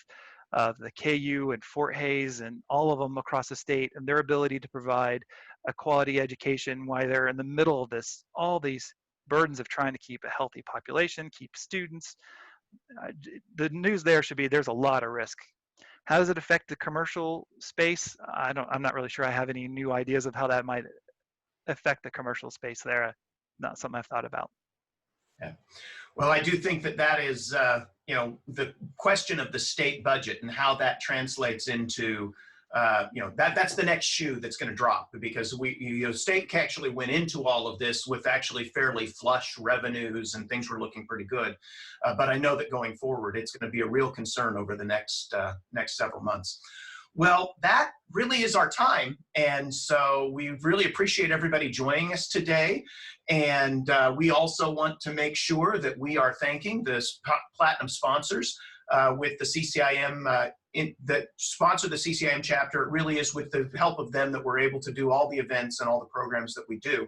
[SPEAKER 3] the KU and Fort Hays and all of them across the state, and their ability to provide a quality education while they're in the middle of all these burdens of trying to keep a healthy population, keep students. The news there should be there's a lot of risk. How does it affect the commercial space? I'm not really sure I have any new ideas of how that might affect the commercial space there. Not something I've thought about.
[SPEAKER 1] Yeah. Well, I do think that is, the question of the state budget and how that translates into, that's the next shoe that's going to drop, because state actually went into all of this with actually fairly flush revenues and things were looking pretty good. But I know that going forward, it's going to be a real concern over the next several months. Well, that really is our time. And so we really appreciate everybody joining us today. And we also want to make sure that we are thanking the Platinum sponsors with the CCIM, that sponsor the CCIM chapter. It really is with the help of them that we're able to do all the events and all the programs that we do.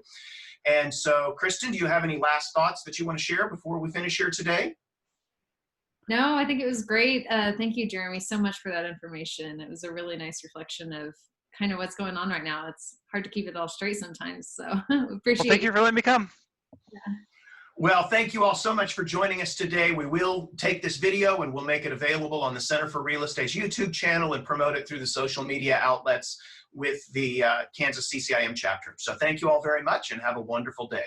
[SPEAKER 1] And so, Kristen, do you have any last thoughts that you want to share before we finish here today?
[SPEAKER 2] No, I think it was great. Thank you, Jeremy, so much for that information. It was a really nice reflection of kind of what's going on right now. It's hard to keep it all straight sometimes, so appreciate
[SPEAKER 3] Well, thank you for letting me come.
[SPEAKER 2] Yeah.
[SPEAKER 1] Well, thank you all so much for joining us today. We will take this video and we'll make it available on the Center for Real Estate's YouTube channel and promote it through the social media outlets with the Kansas CCIM chapter. So thank you all very much and have a wonderful day.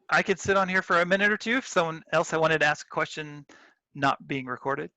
[SPEAKER 3] I could sit on here for a minute or two if someone else wanted to ask a question not being recorded.